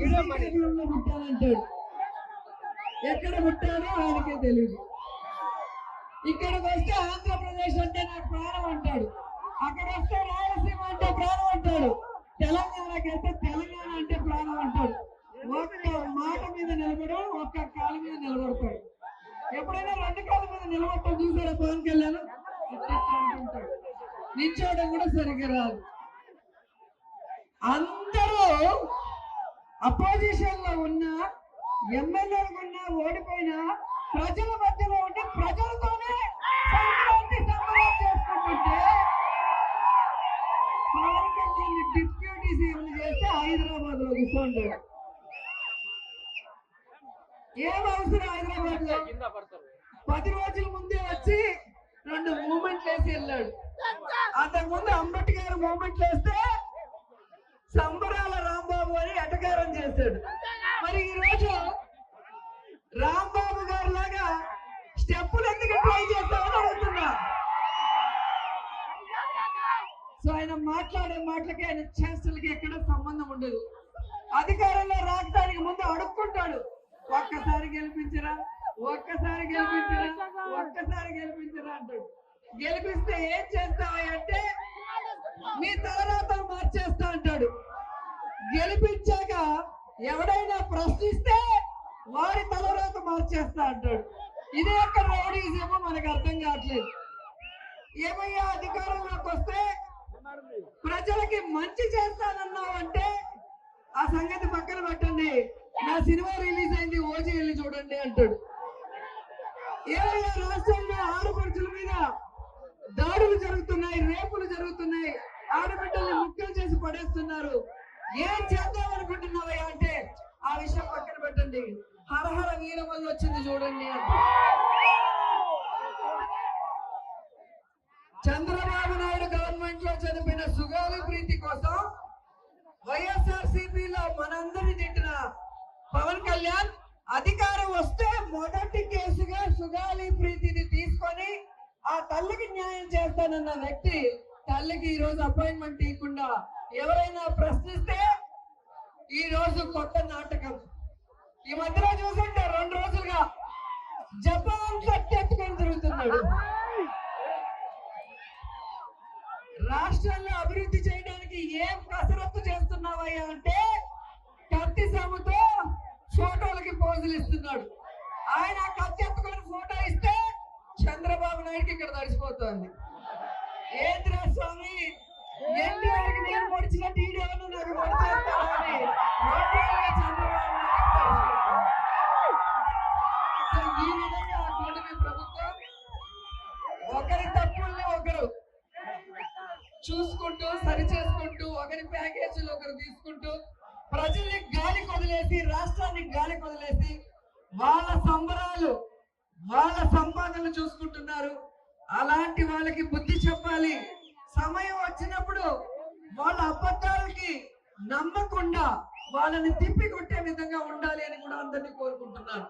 పుట్టానంటాడు. ఎక్కడ పుట్టాడో ఆయనకే తెలియదు. ఇక్కడికి వస్తే ఆంధ్రప్రదేశ్ అంటే నాకు ప్రాణం అంటాడు. అక్కడ వస్తే రాయలసీమ అంటే ప్రాణం అంటాడు. తెలంగాణకి వెళ్తే తెలంగాణ అంటే ప్రాణం అంటాడు. ఒక్క మాట మీద నిలబడు, ఒక్క కాలు మీద నిలబడతాడు. ఎప్పుడైనా రెండు కాళ్ళ మీద నిలబడతాం చూసారా పవన్ కళ్యాణ్? అంటుంటాడు. నిల్చోవడం కూడా సరిగ్గా రాదు. అందరూ అపోజిషన్ లో ఉన్న ఎమ్మెల్యేలు ఉన్నా ఓడిపోయినా ప్రజల మధ్యలో ఉండి ప్రజలతోనే సంక్రాంతి సంబరాలు చేసుకుంటుంటే పవన్ కళ్యాణ్ డిప్యూటీ సీఎం చేస్తే హైదరాబాద్ లో కూర్చోంటాడు. ఏం అవసరం హైదరాబాద్ లో? 10 రోజుల ముందే వచ్చి 2 మూమెంట్లు వేసి వెళ్ళాడు. అంతకుముందు అంబేద్కర్ మూమెంట్లు వేస్తే సంబరాల రాంబాబు అని ఎటకారం చేశాడు. మరి ఈ రోజు రాంబాబు గారు లాగా స్టెప్పులు ఎందుకు ట్రై చేస్తామని అడుగుతున్నా. సో ఆయన మాట్లాడే మాటలకి ఆయన చేష్టలకి ఎక్కడ సంబంధం ఉండదు. అధికారంలో రావడానికి ముందు అడుక్కుంటాడు, ఒక్కసారి గెలిపించరా, ఒక్కసారి గెలిపించరా, ఒక్కసారి గెలిపించరా అంటాడు. గెలిపిస్తే ఏం చేస్తావా అంటే మీ తలరాతలు మార్చేస్తా అంటాడు. గెలిపించాక ఎవడైనా ప్రశ్నిస్తే వారి తలరాత మార్చేస్తా అంటాడు. ఇది ఎక్కడ రౌడీజమో మనకు అర్థం కావట్లేదు. ఏమయ్యా అధికారంలోకి వస్తే ప్రజలకి మంచి చేస్తానన్నావు అంటే ఆ సంగతి పక్కన పెట్టండి, నా సినిమా రిలీజ్ అయింది ఓజీ వెళ్ళి చూడండి అంటాడు. ఏమయ్యా రాష్ట్రంలో ఆడపడుచుల మీద దాడులు జరుగుతున్నాయి, రేపులు జరుగుతున్నాయి, ఆడబిడ్డల్ని ముక్కలు చేసి పడేస్తున్నారు, ఏం చేద్దాం అనుకుంటున్నావయ్యా అంటే ఆ విషయం పక్కన పెట్టండి, హరహర వీరమల్లి వచ్చింది చూడండి అంటే. చంద్రబాబు నాయుడు గవర్నమెంట్ లో చనిపోయిన సుగాలి ప్రీతి కోసం వైఎస్ఆర్సీపీలో మనందరినీ తిట్టిన పవన్ కళ్యాణ్ అధికారం వస్తే మొదటి కేసుగా సుగాలి ప్రీతిని తీసుకొని ఆ తల్లికి న్యాయం చేస్తానన్న వ్యక్తి తల్లికి ఈ రోజు అపాయింట్మెంట్ ఇవ్వకుండా ఎవరైనా ప్రశ్నిస్తే ఈ రోజు కొత్త నాటకం. ఈ మధ్యలో చూసుంటే 2 రోజులుగా జపాన్ కట్టెత్తుకొని తిరుగుతున్నాడు. రాష్ట్రాల్లో అభివృద్ధి చేయడానికి ఏం కసరత్తు చేస్తున్నావయ్యా అంటే కత్తి సాముతో ఫోటోలకి పోజులు ఇస్తున్నాడు. ఆయన కత్తి ఎత్తుకొని ఫోటో ఇస్తే చంద్రబాబు నాయుడుకి ఇక్కడ తడిసిపోతుంది. ఏంద్రా స్వామి, ఎన్టీఆర్కి నేను పొడిచిన టీడీఆర్ను నాకు పొడిచేస్తానని చంద్రబాబు నాయుడు. ఈ విధంగా కూటమి ప్రభుత్వం ఒకరి తప్పుల్ని ఒకరు చూసుకుంటూ సరి చేసుకుంటూ ఒకరి ప్యాకేజీలు ఒకరు తీసుకుంటూ ప్రజల్ని గాలి కొదిలేసి రాష్ట్రాన్ని గాలి కొదిలేసి వాళ్ళ సంబరాలు వాళ్ళ సంపాదనలు చూసుకుంటున్నారు. అలాంటి వాళ్ళకి బుద్ధి చెప్పాలి. సమయం వచ్చినప్పుడు వాళ్ళ అబద్ధాలకి నమ్మకుండా వాళ్ళని తిప్పి కొట్టే విధంగా ఉండాలి అని కూడా అందరినీ కోరుకుంటున్నాను.